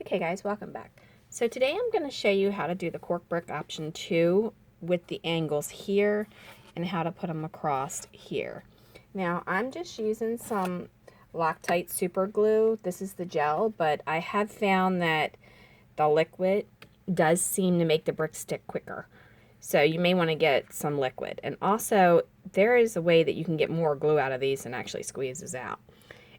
Okay guys, welcome back. So today I'm going to show you how to do the cork brick option 2 with the angles here and how to put them across here. Now I'm just using some Loctite super glue. This is the gel, but I have found that the liquid does seem to make the brick stick quicker. So you may want to get some liquid. And also there is a way that you can get more glue out of these and actually squeeze this out.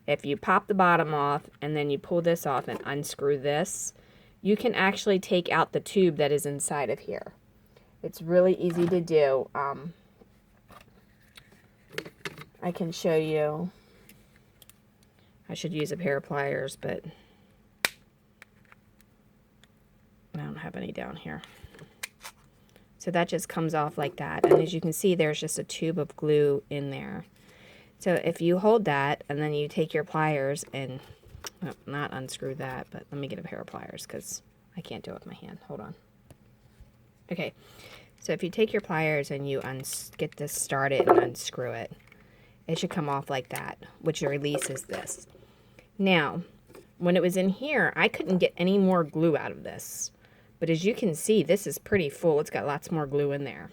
If you pop the bottom off and then you pull this off and unscrew this, you can actually take out the tube that is inside of here. It's really easy to do. I can show you. I should use a pair of pliers, but I don't have any down here. So that just comes off like that. And as you can see, there's just a tube of glue in there. So if you hold that and then you take your pliers and, well, not unscrew that, but let me get a pair of pliers because I can't do it with my hand. Hold on. Okay, so if you take your pliers and you get this started and unscrew it, it should come off like that, which releases this. Now, when it was in here, I couldn't get any more glue out of this. But as you can see, this is pretty full. It's got lots more glue in there.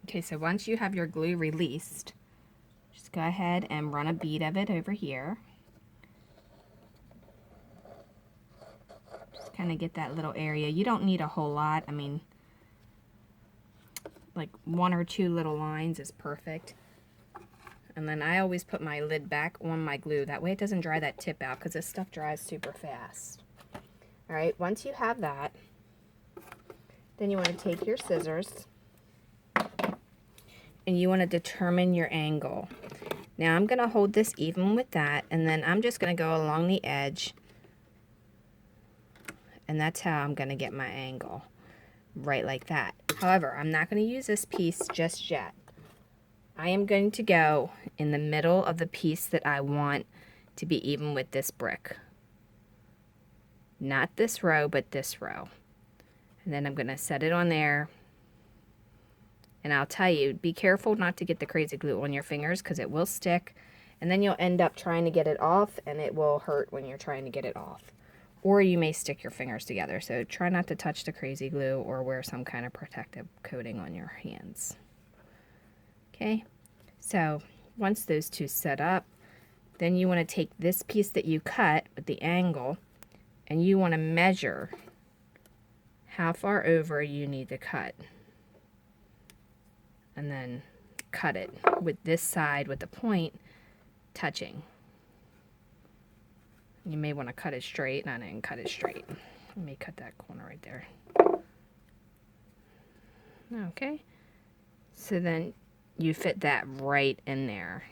Okay, so once you have your glue released, just go ahead and run a bead of it over here. Just kind of get that little area. You don't need a whole lot. I mean, like 1 or 2 little lines is perfect. And then I always put my lid back on my glue. That way it doesn't dry that tip out because this stuff dries super fast. All right, once you have that, then you want to take your scissors and you want to determine your angle. Now I'm going to hold this even with that, and then I'm just going to go along the edge, and that's how I'm going to get my angle, right like that. However, I'm not going to use this piece just yet. I am going to go in the middle of the piece that I want to be even with this brick. Not this row, but this row. And then I'm going to set it on there. And I'll tell you, be careful not to get the crazy glue on your fingers because it will stick. And then you'll end up trying to get it off and it will hurt when you're trying to get it off. Or you may stick your fingers together. So try not to touch the crazy glue or wear some kind of protective coating on your hands. Okay, so once those two set up, then you want to take this piece that you cut with the angle and you want to measure how far over you need to cut. And then cut it with this side with the point touching. You may want to cut it straight, and I didn't cut it straight. Let me cut that corner right there. Okay, so then you fit that right in there,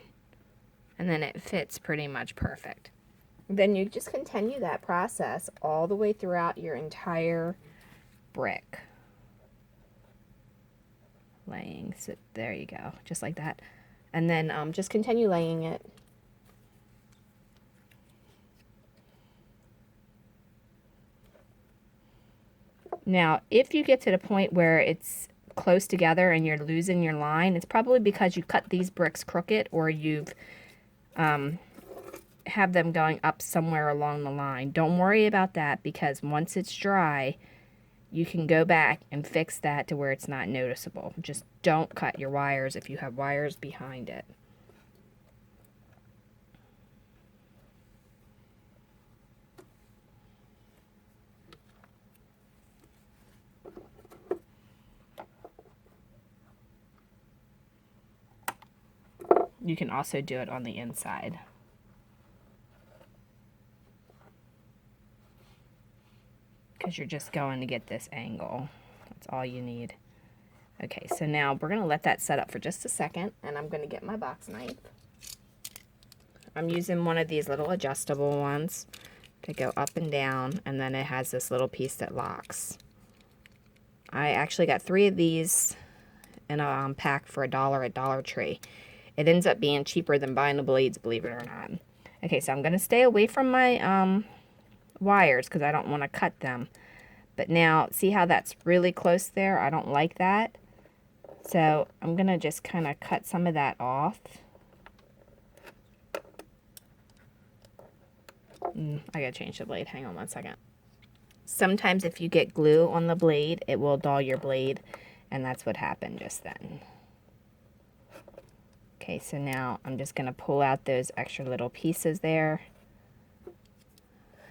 and then it fits pretty much perfect. Then you just continue that process all the way throughout your entire brick. Laying, so there you go, just like that. And then just continue laying it. Now, if you get to the point where it's close together and you're losing your line, it's probably because you cut these bricks crooked or you've have them going up somewhere along the line. Don't worry about that because once it's dry, you can go back and fix that to where it's not noticeable. Just don't cut your wires if you have wires behind it. You can also do it on the inside. Because you're just going to get this angle. That's all you need. Okay, so now we're going to let that set up for just a second, and I'm going to get my box knife. I'm using one of these little adjustable ones to go up and down, and then it has this little piece that locks. I actually got 3 of these in a pack for $1 at Dollar Tree. It ends up being cheaper than buying the blades, believe it or not. Okay, so I'm going to stay away from my wires because I don't want to cut them. But now, see how that's really close there? I don't like that. So I'm going to just kind of cut some of that off. I gotta change the blade. Hang on 1 second. Sometimes if you get glue on the blade, it will dull your blade, and that's what happened just then. Okay, so now I'm just gonna pull out those extra little pieces there.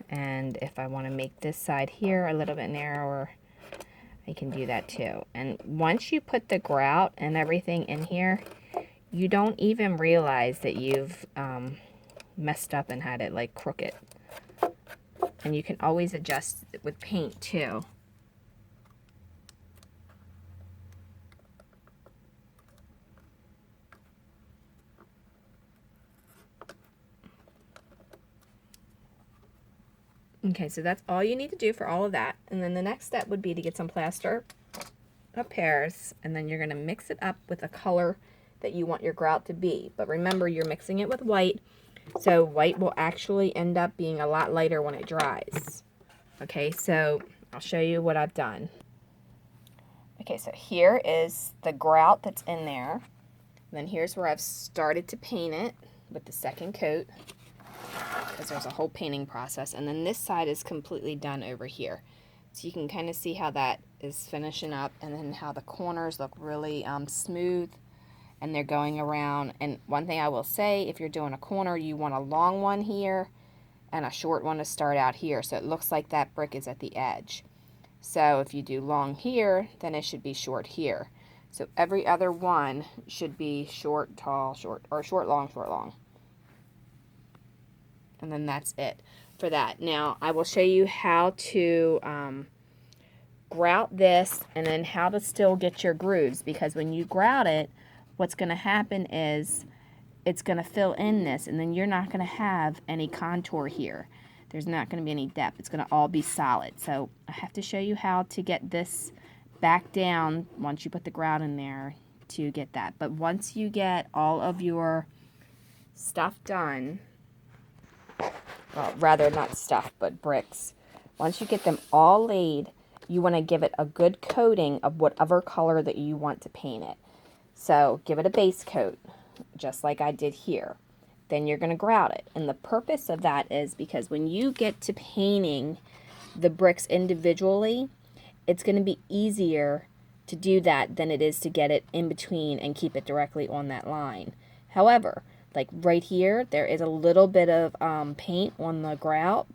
And if I want to make this side here a little bit narrower, I can do that too. And once you put the grout and everything in here, you don't even realize that you've messed up and had it like crooked. And you can always adjust it with paint too. Okay, so that's all you need to do for all of that. And then the next step would be to get some plaster of Paris, and then you're going to mix it up with a color that you want your grout to be. But remember, you're mixing it with white, so white will actually end up being a lot lighter when it dries. Okay, so I'll show you what I've done. Okay, so here is the grout that's in there. And then here's where I've started to paint it with the second coat, because there's a whole painting process. And then this side is completely done over here. So you can kind of see how that is finishing up, and then how the corners look really smooth, and they're going around. And one thing I will say, if you're doing a corner, you want a long one here and a short one to start out here, so it looks like that brick is at the edge. So if you do long here, then it should be short here. So every other one should be short, tall, short, or short, long, short, long. And then that's it for that. Now I will show you how to grout this, and then how to still get your grooves, because when you grout it, what's going to happen is it's going to fill in this, and then you're not going to have any contour here. There's not going to be any depth. It's going to all be solid. So I have to show you how to get this back down once you put the grout in there to get that. But once you get all of your stuff done, well, rather not stuff, but bricks, once you get them all laid, you want to give it a good coating of whatever color that you want to paint it. So give it a base coat, just like I did here. Then you're going to grout it. And the purpose of that is because when you get to painting the bricks individually, it's going to be easier to do that than it is to get it in between and keep it directly on that line. However, like right here, there is a little bit of paint on the grout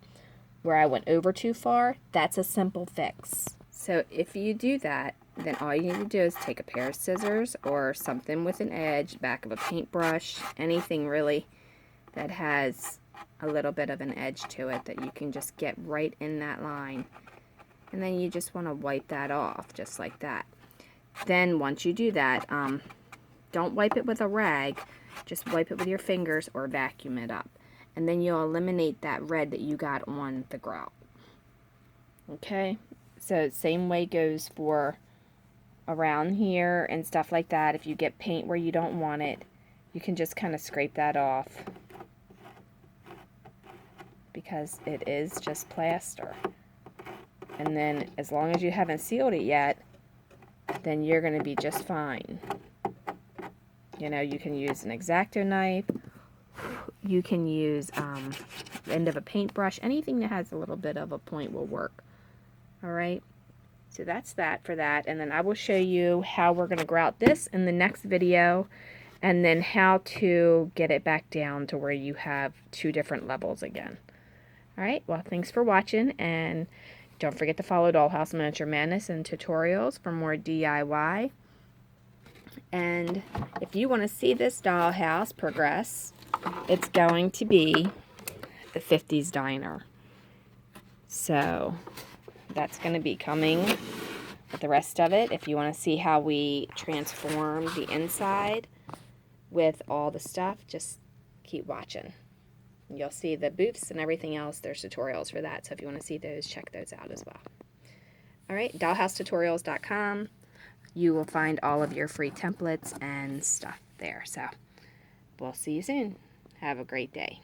where I went over too far. That's a simple fix. So if you do that, then all you need to do is take a pair of scissors or something with an edge, back of a paintbrush, anything really that has a little bit of an edge to it that you can just get right in that line. And then you just want to wipe that off just like that. Then once you do that, don't wipe it with a rag, just wipe it with your fingers or vacuum it up. And then you'll eliminate that red that you got on the grout. Okay, so same way goes for around here and stuff like that. If you get paint where you don't want it, you can just kind of scrape that off, because it is just plaster. And then as long as you haven't sealed it yet, then you're going to be just fine. You know, you can use an X-Acto knife, you can use the end of a paintbrush, anything that has a little bit of a point will work. Alright, so that's that for that, and then I will show you how we're going to grout this in the next video, and then how to get it back down to where you have two different levels again. Alright, well, thanks for watching, and don't forget to follow Dollhouse Miniature Madness and tutorials for more DIY. And if you want to see this dollhouse progress, it's going to be the 50s diner. So that's going to be coming with the rest of it. If you want to see how we transform the inside with all the stuff, just keep watching. You'll see the booths and everything else. There's tutorials for that. So if you want to see those, check those out as well. All right, dollhousetutorials.com. You will find all of your free templates and stuff there. So we'll see you soon. Have a great day.